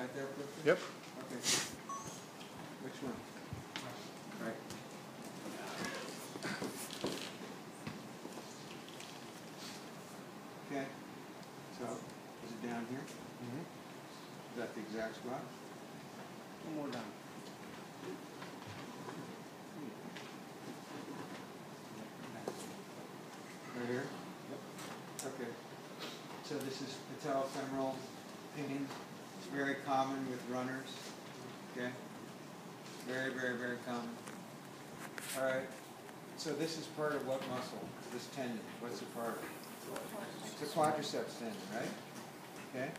got that, Clifton? Yep. Okay. Which one? Right. Okay. So, is it down here? Mm-hmm. Is that the exact spot? One more down. Right here? Yep. Okay. So this is patellofemoral pain. It's very common with runners. Okay? Very, very, very common. All right. So this is part of what muscle? This tendon. What's it part of? It's a quadriceps tendon, right? Okay?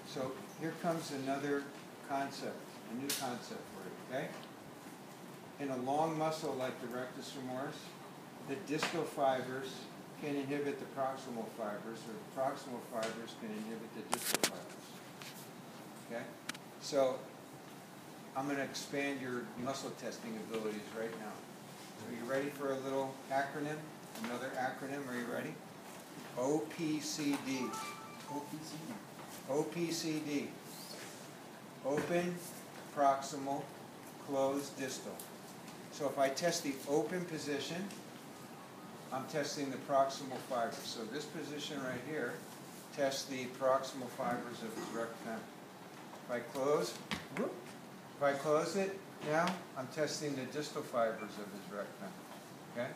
So here comes another concept, a new concept for you, okay? In a long muscle like the rectus femoris, the distal fibers can inhibit the proximal fibers, or the proximal fibers can inhibit the distal fibers. Okay? So I'm going to expand your muscle testing abilities right now. Are you ready for a little acronym? Another acronym, are you ready? OPCD. OPCD. OPCD. Open, proximal, closed, distal. So if I test the open position, I'm testing the proximal fibers. So this position right here tests the proximal fibers of his rectum. If I close it now, I'm testing the distal fibers of his rectum. Okay?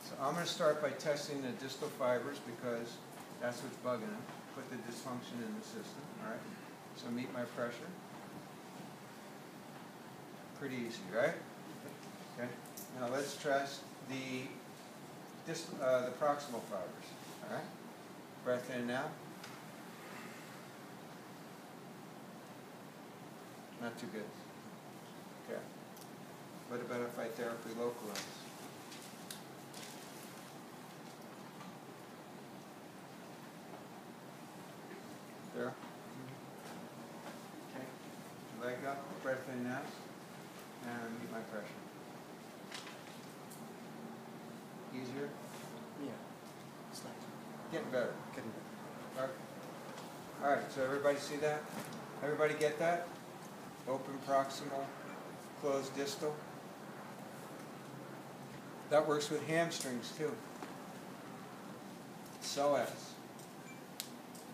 So I'm going to start by testing the distal fibers because that's what's bugging him. Put the dysfunction in the system. All right? So meet my pressure. Pretty easy, right? Okay. Now let's test the proximal fibers. All right. Breath in now. Not too good. Okay. What about if I therapy localize? There. Okay. Leg up. Breath in now. And meet my pressure. Easier? Yeah. Slight. Getting better. Getting better. Okay. All right, so everybody see that? Everybody get that? Open proximal, closed distal. That works with hamstrings too. Psoas.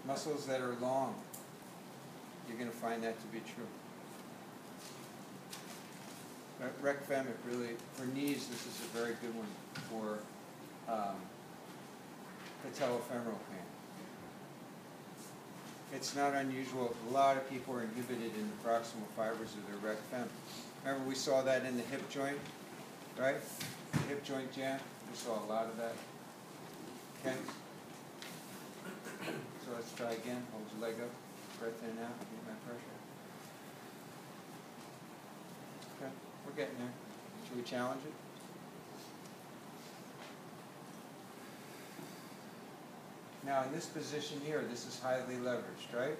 Muscles that are long. You're going to find that to be true. Rec fem, it really, for knees, this is a very good one for patellofemoral pain. It's not unusual. A lot of people are inhibited in the proximal fibers of their rec fem. Remember we saw that in the hip joint, right? The hip joint jam, we saw a lot of that. Okay? So let's try again. Hold your leg up. Breath in and out. Get my pressure. Okay, we're getting there. Should we challenge it? Now in this position here, this is highly leveraged, right?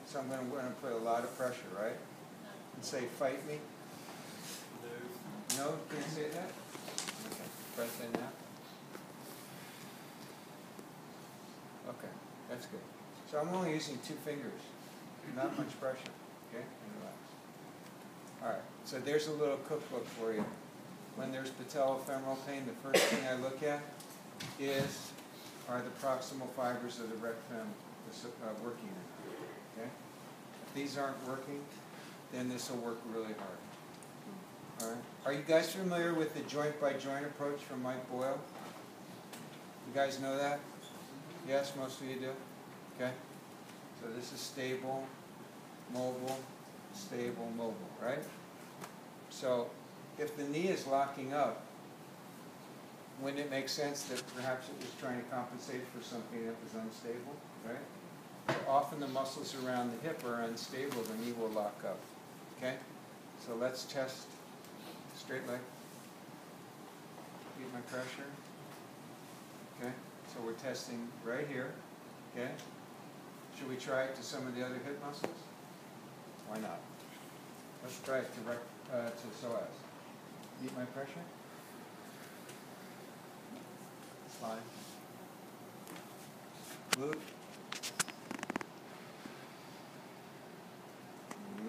So I'm going to put a lot of pressure, right? And say, fight me. No. No? Can't say that? Okay. Breath in now. Okay, that's good. So I'm only using 2 fingers. Not much pressure. Okay? And relax. All right, so there's a little cookbook for you. When there's patellofemoral pain, the first thing I look at are the proximal fibers of the rectum working in it. Okay? If these aren't working, then this will work really hard. All right? Are you guys familiar with the joint-by-joint approach from Mike Boyle? You guys know that? Yes, most of you do? Okay? So this is stable, mobile, right? So if the knee is locking up, wouldn't it make sense that perhaps it was trying to compensate for something that was unstable, right? So often the muscles around the hip are unstable, the knee will lock up, okay? So let's test straight leg. Get my pressure, okay? So we're testing right here, okay? Should we try it to some of the other hip muscles? Why not? Let's try it to psoas. Meet my pressure. Slide. Glute.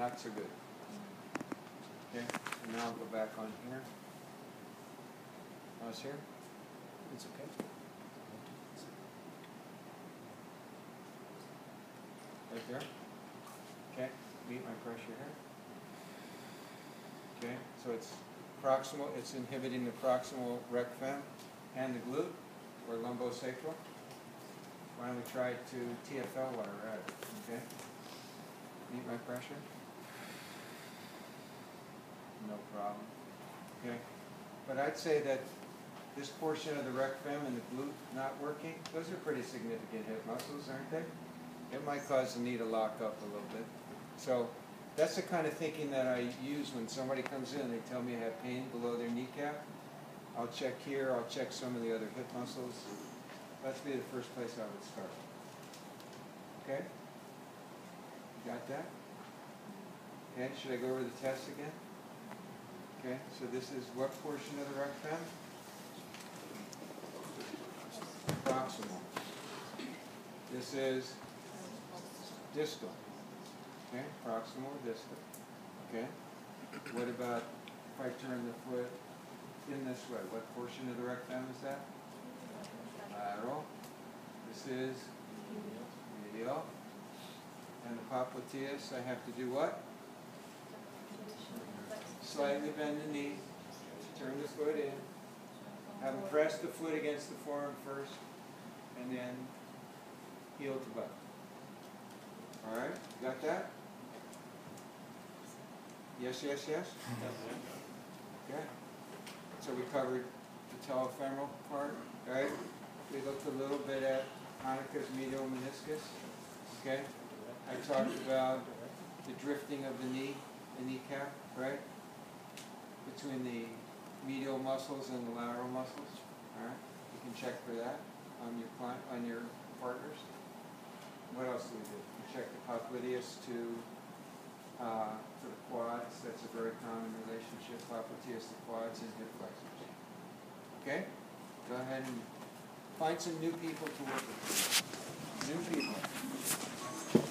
not so good. Okay, and now I'll go back on here. I was here. It's okay. Right there. Okay, meet my pressure here. Okay, so it's proximal, it's inhibiting the proximal rec fem and the glute, or lumbosacral. Why don't we try to TFL while we're at it, okay? Meet my pressure. No problem. Okay, but I'd say that this portion of the rec fem and the glute not working, those are pretty significant hip muscles, aren't they? It might cause the knee to lock up a little bit. So that's the kind of thinking that I use when somebody comes in, they tell me I have pain below their kneecap. I'll check here, I'll check some of the other hip muscles. That's be the first place I would start. Okay? Got that? Okay, should I go over the test again? Okay, so this is what portion of the rec fem? Proximal. This is distal. Okay, proximal, distal. Okay. What about if I turn the foot in this way? What portion of the rec fem is that? Lateral. This is medial. And the popliteus, I have to do what? Slightly bend the knee. Turn the foot in. Have them press the foot against the forearm first, and then heel to butt. All right, got that? Yes, yes, yes? Okay. So we covered the telefemoral part, right? We looked a little bit at Hanukkah's medial meniscus, okay? I talked about the drifting of the knee, the kneecap, right? Between the medial muscles and the lateral muscles, all right? You can check for that on your client, on your partners. What else do we do? We check the popliteus for the quads. That's a very common relationship, popliteus to quads and hip flexors. Okay? Go ahead and find some new people to work with. New people.